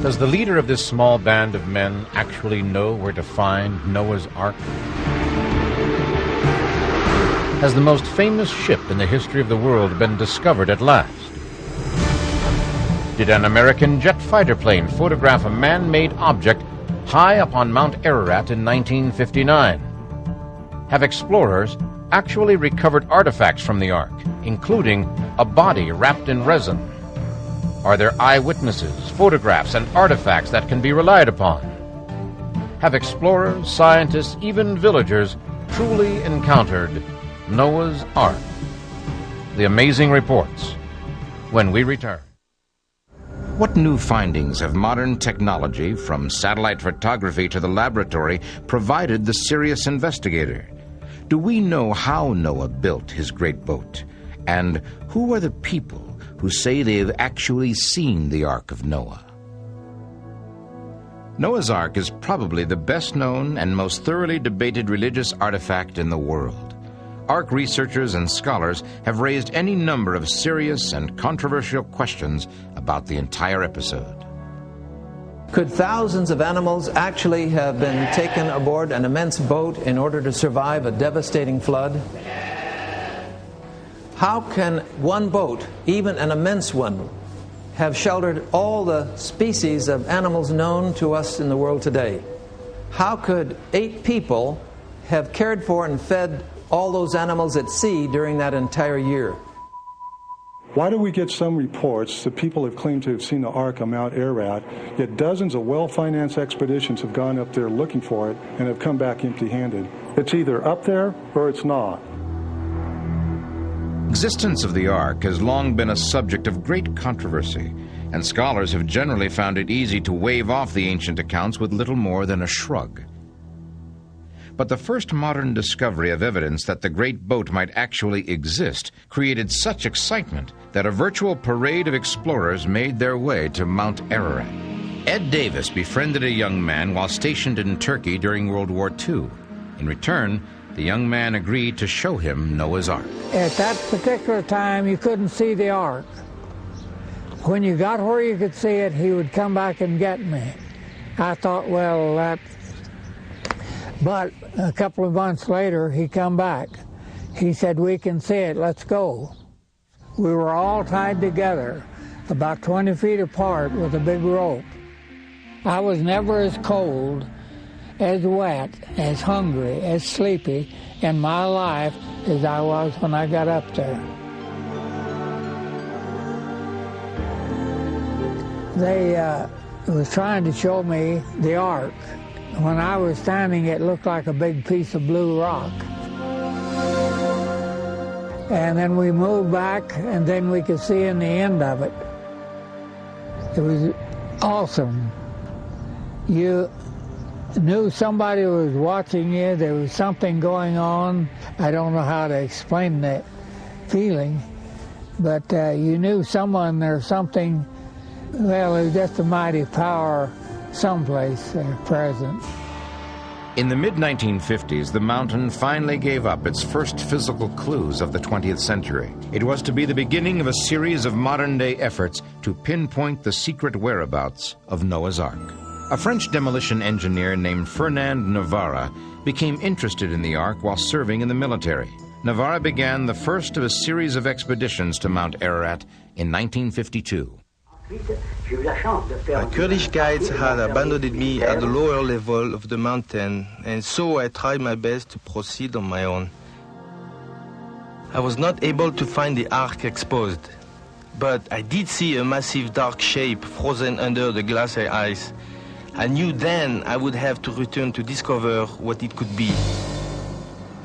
Does the leader of this small band of men actually know where to find Noah's Ark? Has the most famous ship in the history of the world been discovered at last? Did an American jet fighter plane photograph a man-made object high up on Mount Ararat in 1959? Have explorers actually recovered artifacts from the Ark, including a body wrapped in resin? Are there eyewitnesses, photographs, and artifacts that can be relied upon? Have explorers, scientists, even villagers truly encountered Noah's Ark? The amazing reports when we return. What new findings have modern technology, from satellite photography to the laboratory, provided the serious investigator? Do we know how Noah built his great boat? And who are the people who say they have actually seen the Ark of Noah? Noah's Ark is probably the best known and most thoroughly debated religious artifact in the world. Ark researchers and scholars have raised any number of serious and controversial questions about the entire episode. Could thousands of animals actually have been taken aboard an immense boat in order to survive a devastating flood? How can one boat, even an immense one, have sheltered all the species of animals known to us in the world today? How could 8 people have cared for and fed all those animals at sea during that entire year? Why do we get some reports that people have claimed to have seen the Ark on Mount Ararat, yet dozens of well-financed expeditions have gone up there looking for it and have come back empty-handed? It's either up there or it's not. Existence of the Ark has long been a subject of great controversy, and scholars have generally found it easy to wave off the ancient accounts with little more than a shrug. But the first modern discovery of evidence that the great boat might actually exist created such excitement that a virtual parade of explorers made their way to Mount Ararat. Ed Davis befriended a young man while stationed in Turkey during World War II. In return, the young man agreed to show him Noah's Ark. At that particular time, you couldn't see the Ark. When you got where you could see it, he would come back and get me. I thought, well, that... But a couple of months later, he come back. He said, we can see it, let's go. We were all tied together, about 20 feet apart with a big rope. I was never as cold, as wet, as hungry, as sleepy in my life as I was when I got up there. They was trying to show me the Ark. When I was standing, it looked like a big piece of blue rock. And then we moved back, and then we could see in the end of it. It was awesome. You knew somebody was watching you. There was something going on. I don't know how to explain that feeling, but you knew someone or something. Well, it was just a mighty power someplace present. In the mid-1950s, the mountain finally gave up its first physical clues of the 20th century. It was to be the beginning of a series of modern-day efforts to pinpoint the secret whereabouts of Noah's Ark. A French demolition engineer named Fernand Navarra became interested in the Ark while serving in the military. Navarra began the first of a series of expeditions to Mount Ararat in 1952. Kurdish guides had abandoned me at the lower level of the mountain, and so I tried my best to proceed on my own. I was not able to find the Ark exposed, but I did see a massive dark shape frozen under the glacier ice. I knew then I would have to return to discover what it could be.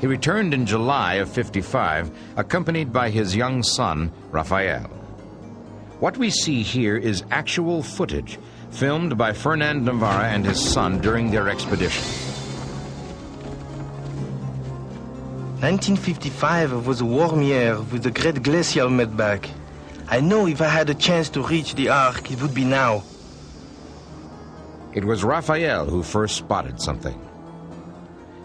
He returned in July of '55, accompanied by his young son, Raphael. What we see here is actual footage filmed by Fernand Navarra and his son during their expedition. 1955 was a warm year with the great glacial meltback. I know if I had a chance to reach the Ark, it would be now. It was Raphael who first spotted something.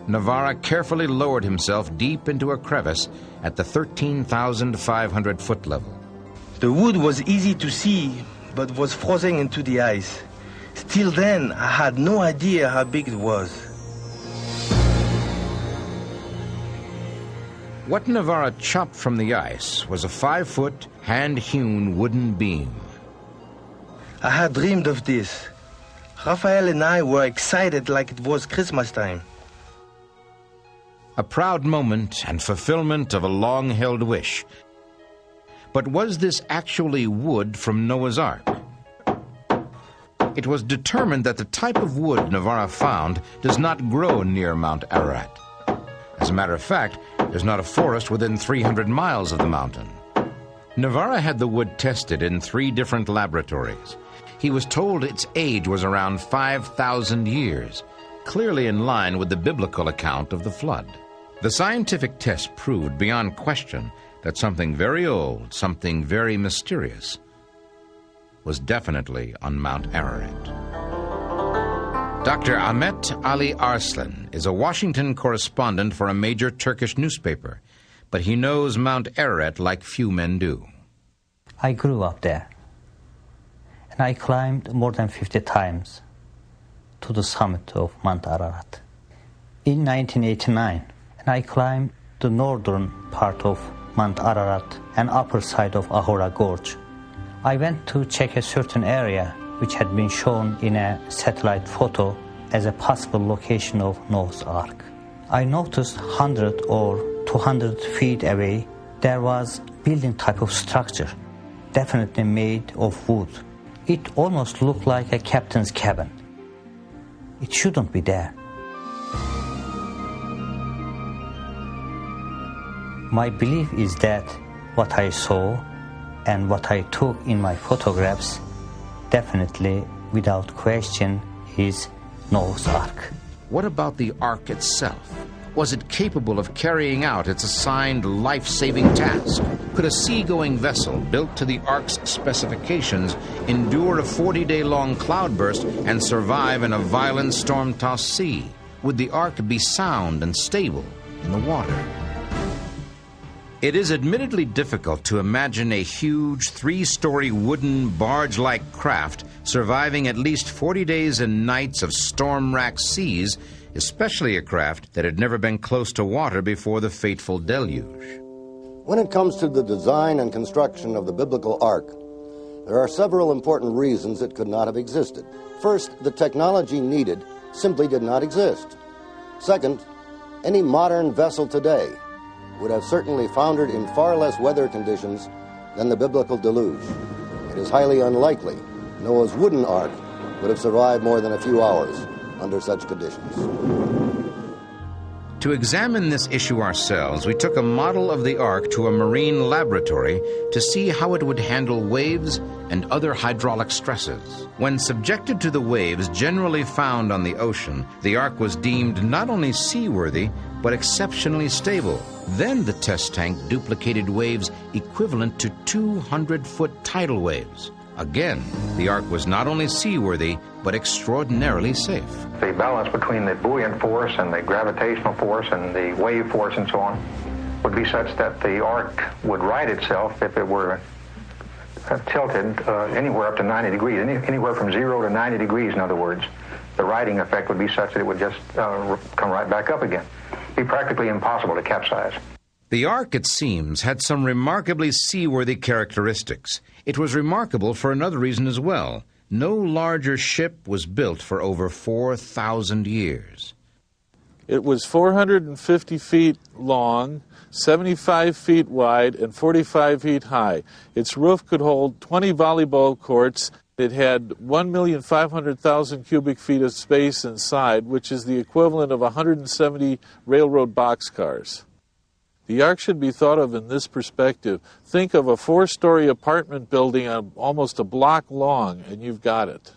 Navarra carefully lowered himself deep into a crevice at the 13,500-foot level. The wood was easy to see, but was frozen into the ice. Till then, I had no idea how big it was. What Navarra chopped from the ice was a 5-foot, hand-hewn wooden beam. I had dreamed of this. Raphael and I were excited like it was Christmas time. A proud moment and fulfillment of a long-held wish. But was this actually wood from Noah's Ark? It was determined that the type of wood Navarra found does not grow near Mount Ararat. As a matter of fact, there's not a forest within 300 miles of the mountain. Navarra had the wood tested in 3 different laboratories. He was told its age was around 5,000 years, clearly in line with the biblical account of the flood. The scientific test proved beyond question that something very old, something very mysterious, was definitely on Mount Ararat. Dr. Ahmet Ali Arslan is a Washington correspondent for a major Turkish newspaper, but he knows Mount Ararat like few men do. I grew up there, and I climbed more than 50 times to the summit of Mount Ararat. In 1989, and I climbed the northern part of Mount Ararat and upper side of Ahura Gorge. I went to check a certain area which had been shown in a satellite photo as a possible location of Noah's Ark. I noticed 100 or 200 feet away there was building type of structure, definitely made of wood. It almost looked like a captain's cabin. It shouldn't be there. My belief is that what I saw and what I took in my photographs definitely, without question, is Noah's Ark. What about the Ark itself? Was it capable of carrying out its assigned life-saving task? Could a sea-going vessel built to the Ark's specifications endure a 40-day-long cloudburst and survive in a violent storm-tossed sea? Would the Ark be sound and stable in the water? It is admittedly difficult to imagine a huge 3-story wooden barge-like craft surviving at least 40 days and nights of storm-racked seas, especially a craft that had never been close to water before the fateful deluge. When it comes to the design and construction of the biblical ark, there are several important reasons it could not have existed. First, the technology needed simply did not exist. Second, any modern vessel today would have certainly foundered in far less weather conditions than the biblical deluge. It is highly unlikely Noah's wooden ark would have survived more than a few hours under such conditions. To examine this issue ourselves, we took a model of the Ark to a marine laboratory to see how it would handle waves and other hydraulic stresses. When subjected to the waves generally found on the ocean, the Ark was deemed not only seaworthy, but exceptionally stable. Then the test tank duplicated waves equivalent to 200-foot tidal waves. Again, the Ark was not only seaworthy, but extraordinarily safe. The balance between the buoyant force and the gravitational force and the wave force and so on would be such that the Ark would right itself if it were tilted anywhere up to 90 degrees, anywhere from 0 to 90 degrees, in other words. The righting effect would be such that it would just come right back up again. It'd be practically impossible to capsize. The Ark, it seems, had some remarkably seaworthy characteristics. It was remarkable for another reason as well. No larger ship was built for over 4,000 years. It was 450 feet long, 75 feet wide, and 45 feet high. Its roof could hold 20 volleyball courts. It had 1,500,000 cubic feet of space inside, which is the equivalent of 170 railroad boxcars. The Ark should be thought of in this perspective. Think of a 4-story apartment building almost a block long, and you've got it.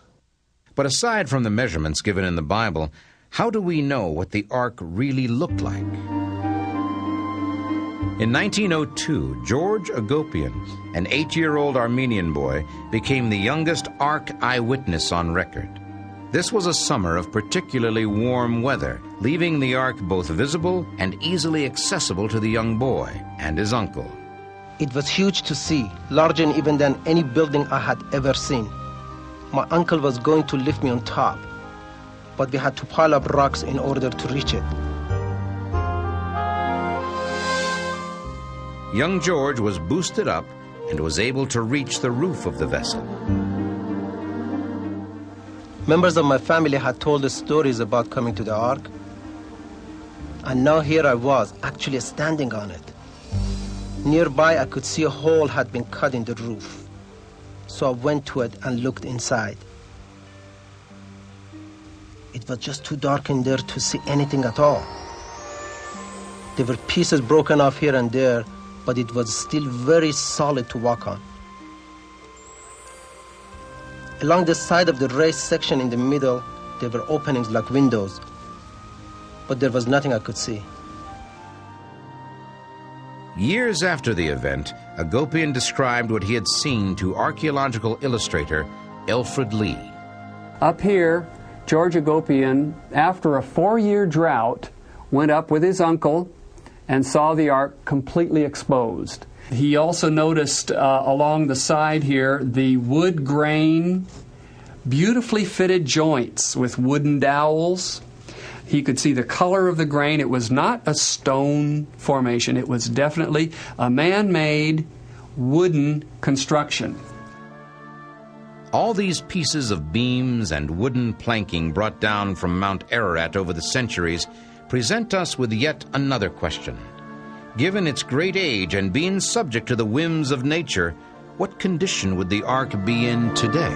But aside from the measurements given in the Bible, how do we know what the Ark really looked like? In 1902, George Agopian, an 8-year-old Armenian boy, became the youngest Ark eyewitness on record. This was a summer of particularly warm weather, leaving the Ark both visible and easily accessible to the young boy and his uncle. It was huge to see, larger even than any building I had ever seen. My uncle was going to lift me on top, but we had to pile up rocks in order to reach it. Young George was boosted up and was able to reach the roof of the vessel. Members of my family had told us stories about coming to the Ark, and now here I was, actually standing on it. Nearby, I could see a hole had been cut in the roof, so I went to it and looked inside. It was just too dark in there to see anything at all. There were pieces broken off here and there, but it was still very solid to walk on. Along the side of the raised section in the middle, there were openings like windows, but there was nothing I could see. Years after the event, Agopian described what he had seen to archaeological illustrator Alfred Lee. Up here, George Agopian, after a 4-year drought, went up with his uncle and saw the Ark completely exposed. He also noticed along the side here the wood grain, beautifully fitted joints with wooden dowels. He could see the color of the grain. It was not a stone formation. It was definitely a man-made wooden construction. All these pieces of beams and wooden planking brought down from Mount Ararat over the centuries present us with yet another question. Given its great age and being subject to the whims of nature, what condition would the Ark be in today?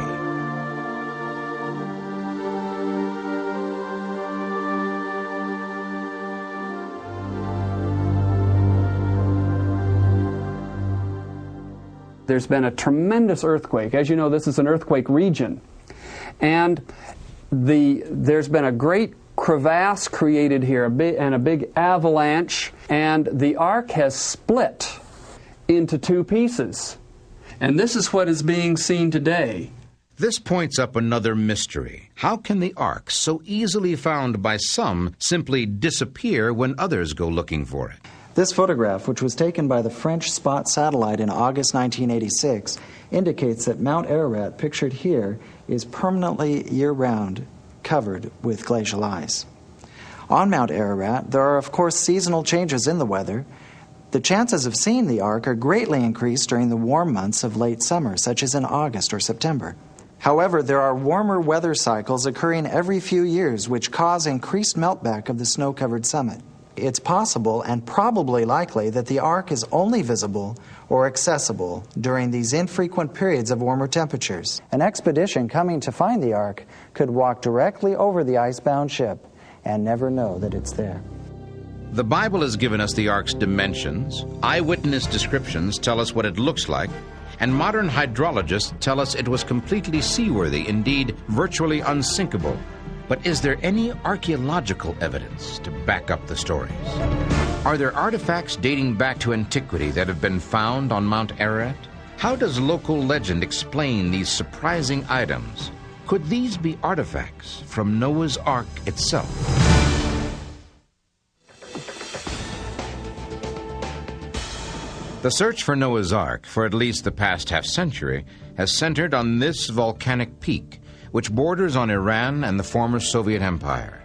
There's been a tremendous earthquake. As you know, this is an earthquake region. And there's been a great crevasse created here, a big avalanche, and the Ark has split into 2 pieces. And this is what is being seen today. This points up another mystery. How can the Ark, so easily found by some, simply disappear when others go looking for it? This photograph, which was taken by the French Spot satellite in August 1986, indicates that Mount Ararat, pictured here, is permanently year-round covered with glacial ice. On Mount Ararat, there are, of course, seasonal changes in the weather. The chances of seeing the Ark are greatly increased during the warm months of late summer, such as in August or September. However, there are warmer weather cycles occurring every few years which cause increased meltback of the snow-covered summit. It's possible and probably likely that the Ark is only visible or accessible during these infrequent periods of warmer temperatures. An expedition coming to find the Ark could walk directly over the icebound ship and never know that it's there. The Bible has given us the Ark's dimensions, eyewitness descriptions tell us what it looks like, and modern hydrologists tell us it was completely seaworthy, indeed virtually unsinkable. But is there any archaeological evidence to back up the stories? Are there artifacts dating back to antiquity that have been found on Mount Ararat? How does local legend explain these surprising items? Could these be artifacts from Noah's Ark itself? The search for Noah's Ark for at least the past half-century has centered on this volcanic peak, which borders on Iran and the former Soviet Empire.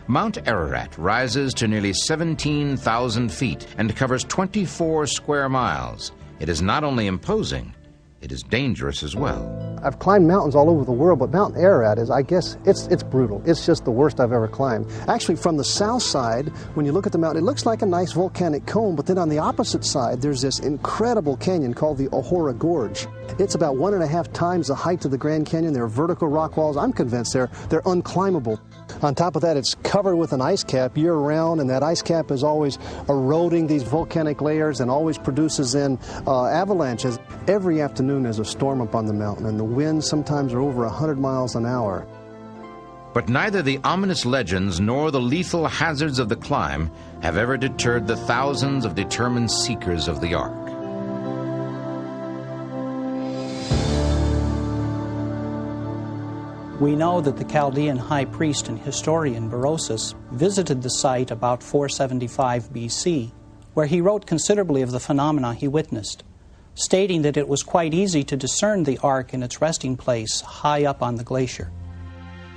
Mount Ararat rises to nearly 17,000 feet and covers 24 square miles. It is not only imposing, it is dangerous as well. I've climbed mountains all over the world, but Mount Ararat is, I guess, it's brutal. It's just the worst I've ever climbed. Actually, from the south side, when you look at the mountain, it looks like a nice volcanic cone, but then on the opposite side, there's this incredible canyon called the Ohora Gorge. It's about 1.5 times the height of the Grand Canyon. There are vertical rock walls. I'm convinced they're unclimbable. On top of that, it's covered with an ice cap year-round, and that ice cap is always eroding these volcanic layers and always produces in avalanches. Every afternoon there's a storm up on the mountain, and the winds sometimes are over 100 miles an hour. But neither the ominous legends nor the lethal hazards of the climb have ever deterred the thousands of determined seekers of the Ark. We know that the Chaldean high priest and historian Berosus visited the site about 475 BC, where he wrote considerably of the phenomena he witnessed. stating that it was quite easy to discern the ark in its resting place high up on the glacier.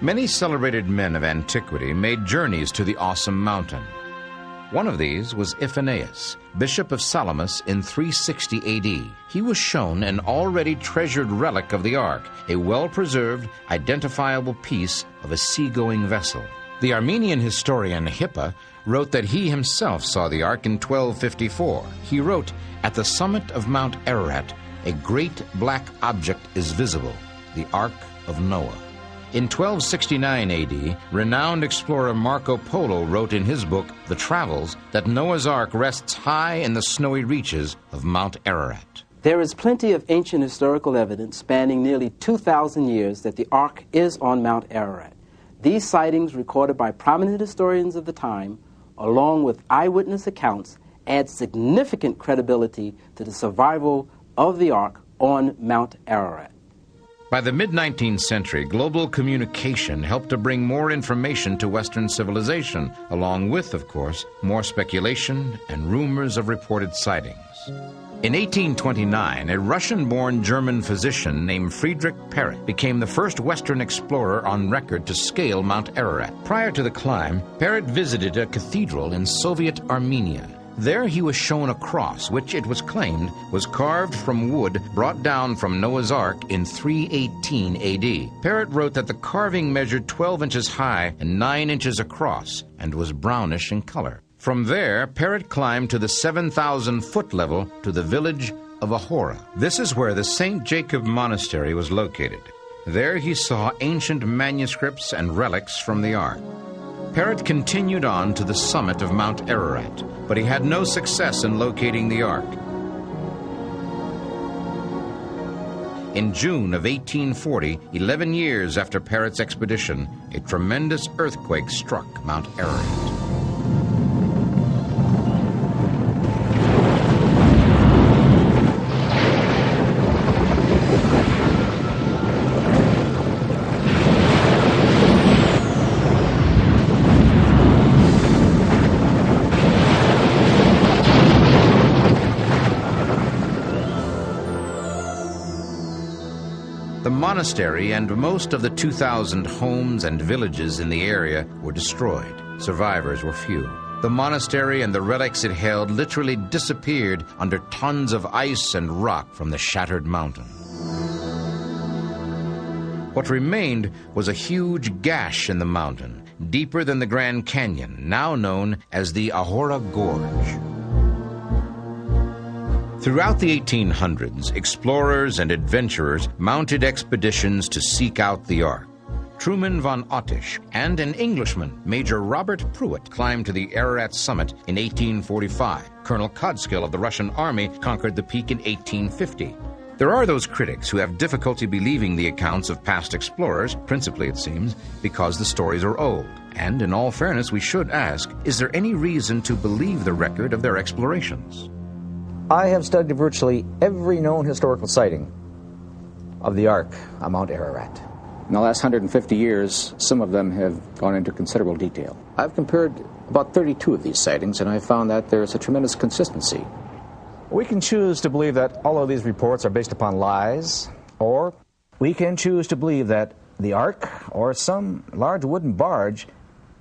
Many celebrated men of antiquity made journeys to the awesome mountain. One of these was Iphanaeus, Bishop of Salamis in 360 AD. He was shown an already treasured relic of the ark, a well-preserved, identifiable piece of a seagoing vessel. The Armenian historian Hippa wrote that he himself saw the ark in 1254. He wrote, "At the summit of Mount Ararat, a great black object is visible, the Ark of Noah." In 1269 AD, renowned explorer Marco Polo wrote in his book, The Travels, that Noah's Ark rests high in the snowy reaches of Mount Ararat. There is plenty of ancient historical evidence spanning nearly 2,000 years that the Ark is on Mount Ararat. These sightings, recorded by prominent historians of the time, along with eyewitness accounts, add significant credibility to the survival of the Ark on Mount Ararat. By the mid-19th century, global communication helped to bring more information to Western civilization, along with, of course, more speculation and rumors of reported sightings. In 1829, a Russian-born German physician named Friedrich Perret became the first Western explorer on record to scale Mount Ararat. Prior to the climb, Perret visited a cathedral in Soviet Armenia. There he was shown a cross, which it was claimed was carved from wood brought down from Noah's Ark in 318 AD. Perret wrote that the carving measured 12 inches high and 9 inches across and was brownish in color. From there, Perret climbed to the 7,000-foot level to the village of Ahora. This is where the St. Jacob Monastery was located. There he saw ancient manuscripts and relics from the Ark. Perret continued on to the summit of Mount Ararat, but he had no success in locating the Ark. In June of 1840, 11 years after Perret's expedition, a tremendous earthquake struck Mount Ararat. The monastery and most of the 2,000 homes and villages in the area were destroyed. Survivors were few. The monastery and the relics it held literally disappeared under tons of ice and rock from the shattered mountain. What remained was a huge gash in the mountain, deeper than the Grand Canyon, now known as the Ahora Gorge. Throughout the 1800s, explorers and adventurers mounted expeditions to seek out the Ark. Truman von Ottisch and an Englishman, Major Robert Pruitt, climbed to the Ararat summit in 1845. Colonel Kodskill of the Russian Army conquered the peak in 1850. There are those critics who have difficulty believing the accounts of past explorers, principally, it seems, because the stories are old. And in all fairness, we should ask, is there any reason to believe the record of their explorations? I have studied virtually every known historical sighting of the Ark on Mount Ararat. In the last 150 years, some of them have gone into considerable detail. I've compared about 32 of these sightings, and I found that there's a tremendous consistency. We can choose to believe that all of these reports are based upon lies, or we can choose to believe that the Ark, or some large wooden barge,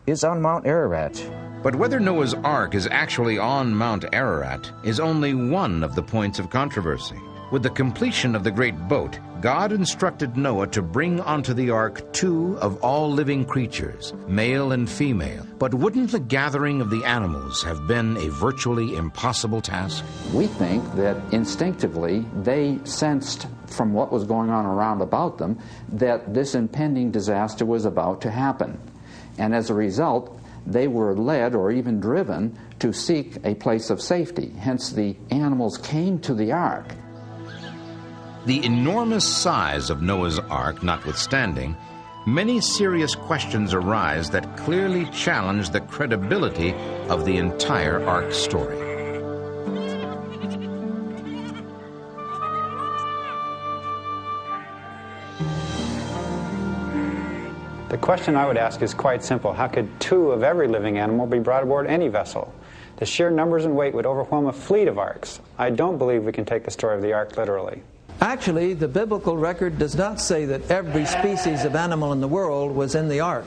is on Mount Ararat. But whether Noah's Ark is actually on Mount Ararat is only one of the points of controversy. With the completion of the great boat, God instructed Noah to bring onto the Ark 2 of all living creatures, male and female. But wouldn't the gathering of the animals have been a virtually impossible task? We think that instinctively they sensed from what was going on around about them that this impending disaster was about to happen. And as a result, they were led or even driven to seek a place of safety. Hence, the animals came to the Ark. The enormous size of Noah's Ark notwithstanding, many serious questions arise that clearly challenge the credibility of the entire Ark story. The question I would ask is quite simple. How could 2 of every living animal be brought aboard any vessel? The sheer numbers and weight would overwhelm a fleet of arks. I don't believe we can take the story of the ark literally. Actually, the biblical record does not say that every species of animal in the world was in the ark.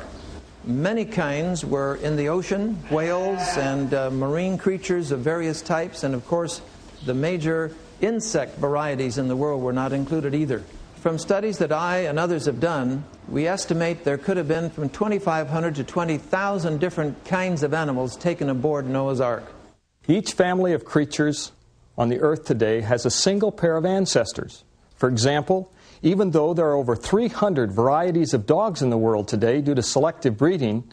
Many kinds were in the ocean, whales and marine creatures of various types, and of course the major insect varieties in the world were not included either. From studies that I and others have done, we estimate there could have been from 2,500 to 20,000 different kinds of animals taken aboard Noah's Ark. Each family of creatures on the earth today has a single pair of ancestors. For example, even though there are over 300 varieties of dogs in the world today due to selective breeding,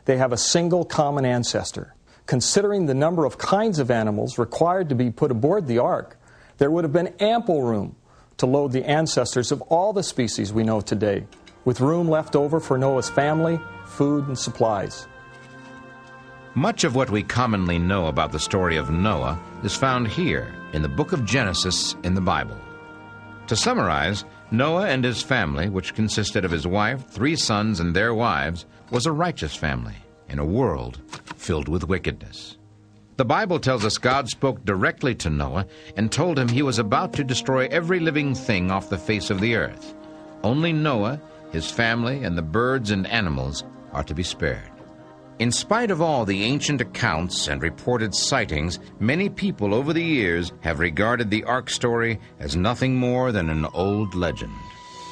they have a single common ancestor. Considering the number of kinds of animals required to be put aboard the ark, there would have been ample room to load the ancestors of all the species we know today, with room left over for Noah's family, food, and supplies. Much of what we commonly know about the story of Noah is found here in the book of Genesis in the Bible. To summarize, Noah and his family, which consisted of his wife, 3 sons, and their wives, was a righteous family in a world filled with wickedness. The Bible tells us God spoke directly to Noah and told him he was about to destroy every living thing off the face of the earth. Only Noah, his family, and the birds and animals are to be spared. In spite of all the ancient accounts and reported sightings, many people over the years have regarded the Ark story as nothing more than an old legend.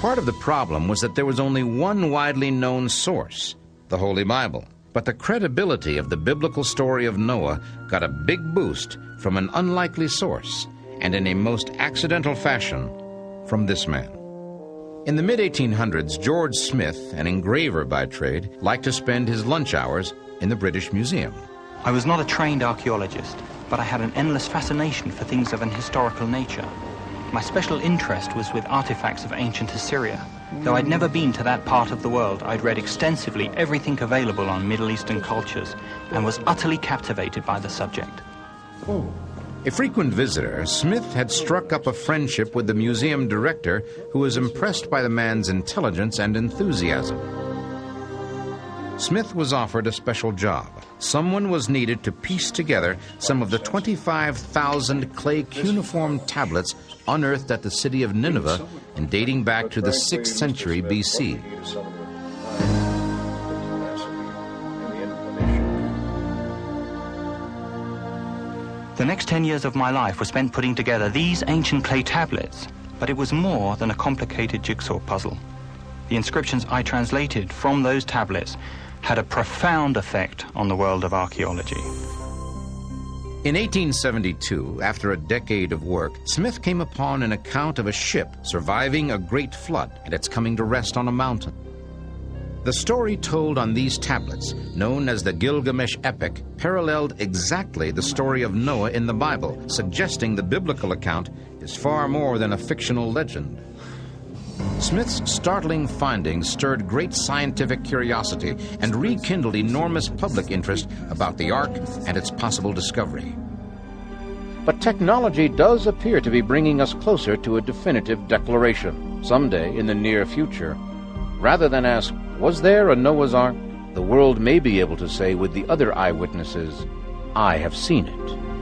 Part of the problem was that there was only one widely known source, the Holy Bible. But the credibility of the biblical story of Noah got a big boost from an unlikely source, and in a most accidental fashion, from this man. In the mid-1800s, George Smith, an engraver by trade, liked to spend his lunch hours in the British Museum. I was not a trained archaeologist, but I had an endless fascination for things of an historical nature. My special interest was with artifacts of ancient Assyria. Though I'd never been to that part of the world, I'd read extensively everything available on Middle Eastern cultures and was utterly captivated by the subject. A frequent visitor, Smith had struck up a friendship with the museum director, who was impressed by the man's intelligence and enthusiasm. Smith was offered a special job. Someone was needed to piece together some of the 25,000 clay cuneiform tablets unearthed at the city of Nineveh and dating back to the 6th century BC. The next 10 years of my life were spent putting together these ancient clay tablets, but it was more than a complicated jigsaw puzzle. The inscriptions I translated from those tablets had a profound effect on the world of archaeology. In 1872, after a decade of work, Smith came upon an account of a ship surviving a great flood and its coming to rest on a mountain. The story told on these tablets, known as the Gilgamesh epic, paralleled exactly the story of Noah in the Bible, suggesting the biblical account is far more than a fictional legend. Smith's startling findings stirred great scientific curiosity and rekindled enormous public interest about the Ark and its possible discovery. But technology does appear to be bringing us closer to a definitive declaration, someday in the near future. Rather than ask, was there a Noah's Ark? The world may be able to say with the other eyewitnesses, I have seen it.